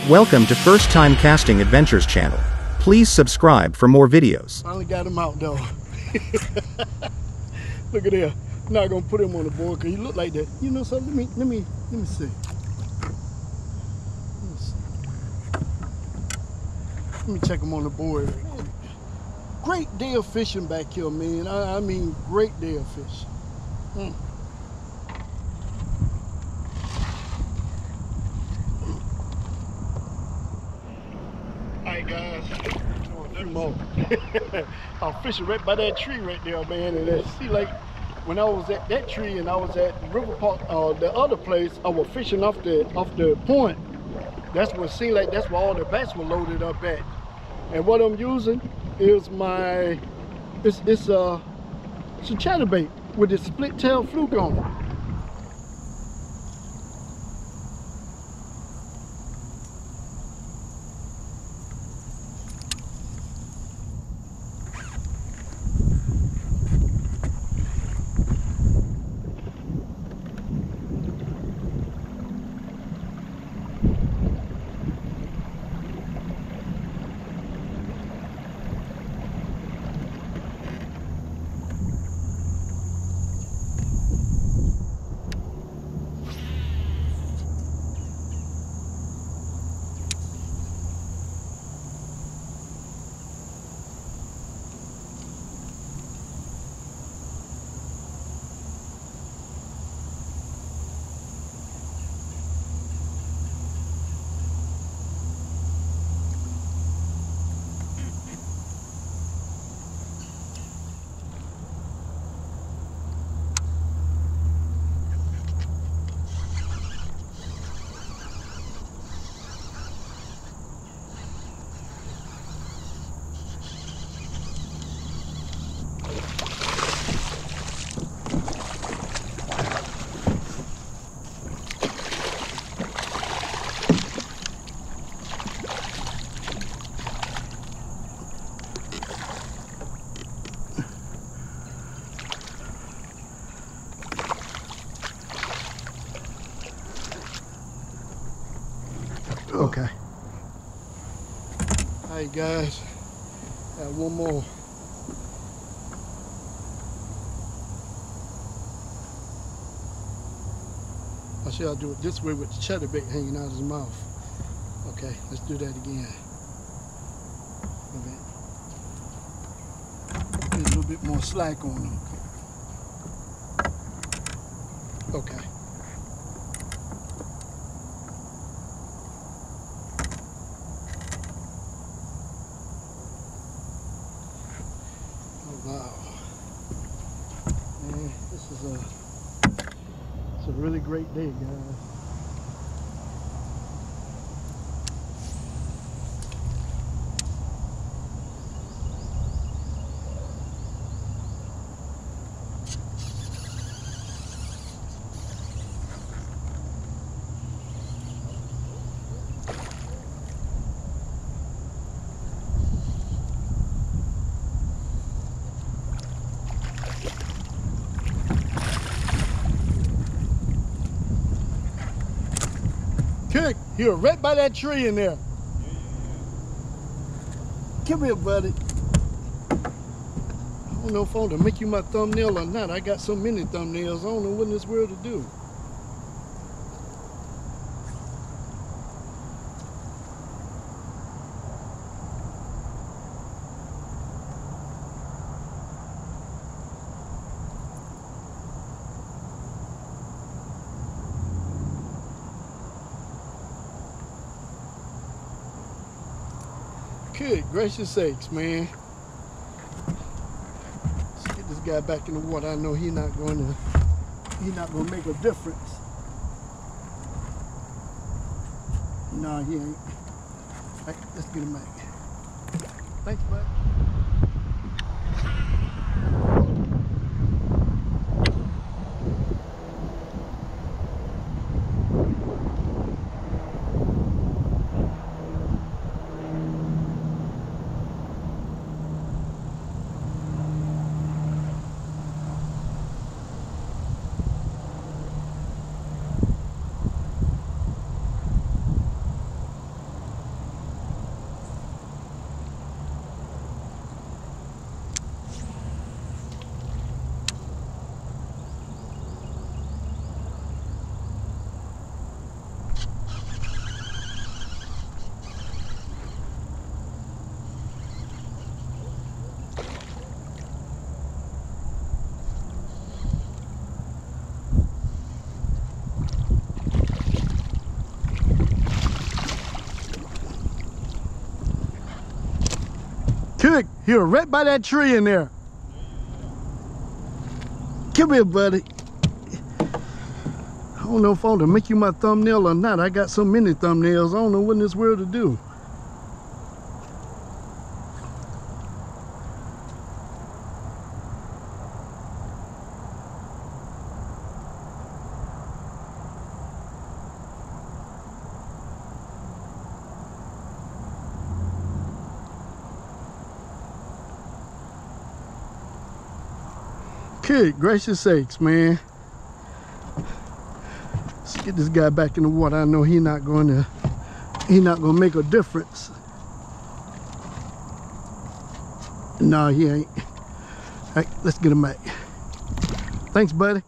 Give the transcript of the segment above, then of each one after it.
Welcome to First Time Casting Adventures channel. Please subscribe for more videos. Finally got him out though. Look at there. I'm not gonna put him on the board because he look like that. You know something? Let me see. Let me check him on the board. Great day of fishing back here, man. I mean, great day of fishing. Alright guys, I'm fishing right by that tree right there, man. And see, like when I was at that tree and I was at River Park, the other place, I was fishing off the point. That's what seemed like that's where all the bass were loaded up at. And what I'm using is it's a chatterbait with a split tail fluke on it. Okay. Alright guys, got one more. I should I'll do it this way with the chatterbait hanging out of his mouth. Okay, let's do that again. Get a little bit more slack on him. Okay. Wow, man, it's a really great day, guys. Kick, you're right by that tree in there. Come here, buddy. I don't know if I want to make you my thumbnail or not. I got so many thumbnails, I don't know what in this world to do. Good gracious sakes, man. Let's get this guy back in the water. I know he's not gonna make a difference. No, he ain't. Right, let's get him back. Thanks, bud. Cook, he was right by that tree in there. Come here, buddy. I don't know if I want to make you my thumbnail or not. I got so many thumbnails, I don't know what in this world to do. Good gracious sakes, man. Let's get this guy back in the water. I know he's not gonna make a difference. No, he ain't. All right, let's get him back. Thanks, buddy.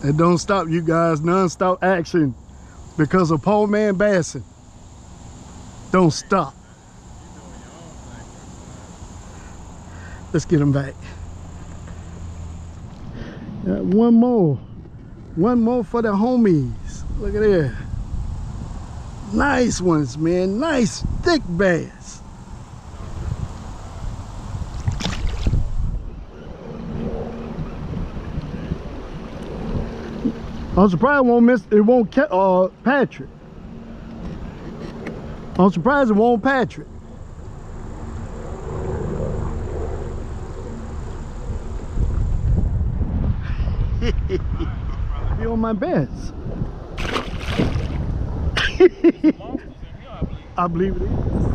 It don't stop, you guys. Non-stop action because of pole man bassing. Don't stop. Let's get him back. One more for the homies. Look at that. Nice ones, man. Nice thick bass. I'm surprised it won't catch Patrick. I'm surprised it won't Patrick. Be on my best. I believe it is.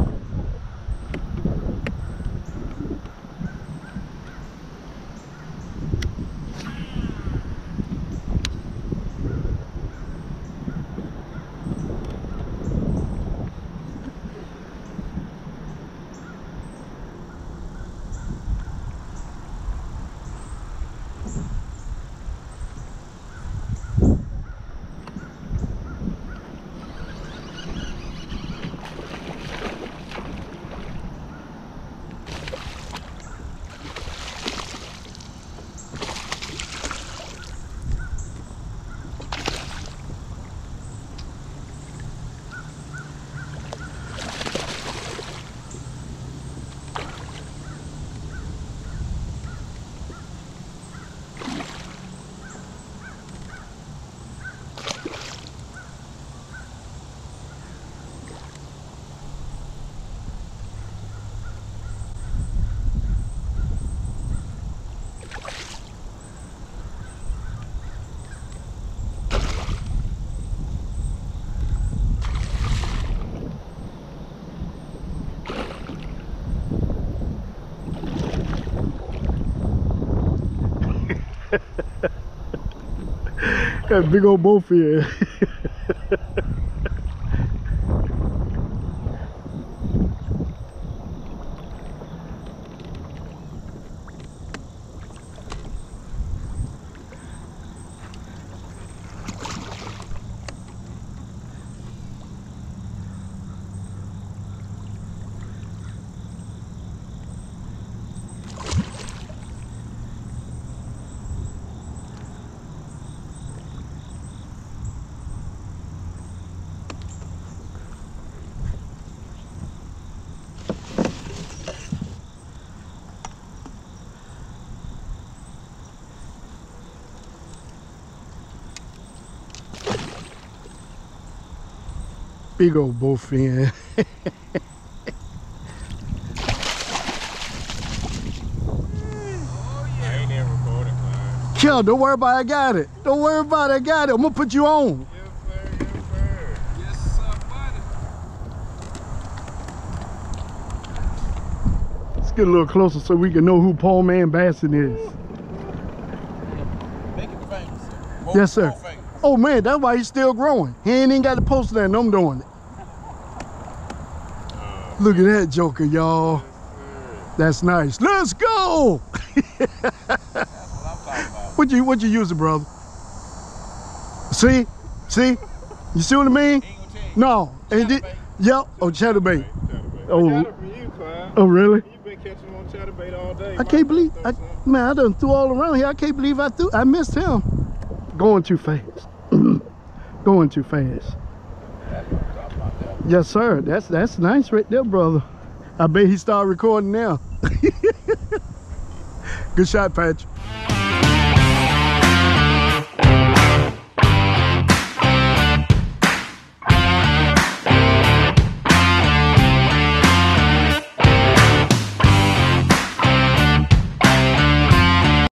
Got a big old boat here. Big old bowfin. Kel, don't worry about it, I got it. Don't worry about it, I got it. I'm gonna put you on. Yes, sir, yes, sir. Yes, sir, buddy. Let's get a little closer so we can know who Paul Man Bassing is. Make it famous. Yes, sir. Oh man, that's why he's still growing. He ain't even got to post that and I'm doing it. Look at that joker, y'all. That's nice. Let's go! What you using, brother? See? See? You see what I mean? No. Yep. Oh, chatterbait. Oh, really? You've been catching them on chatterbait all day. I can't believe, man, I done threw all around here. I can't believe I missed him. Going too fast. Going too fast. Yes, sir. That's nice right there, brother. I bet he started recording now. Good shot, Patrick.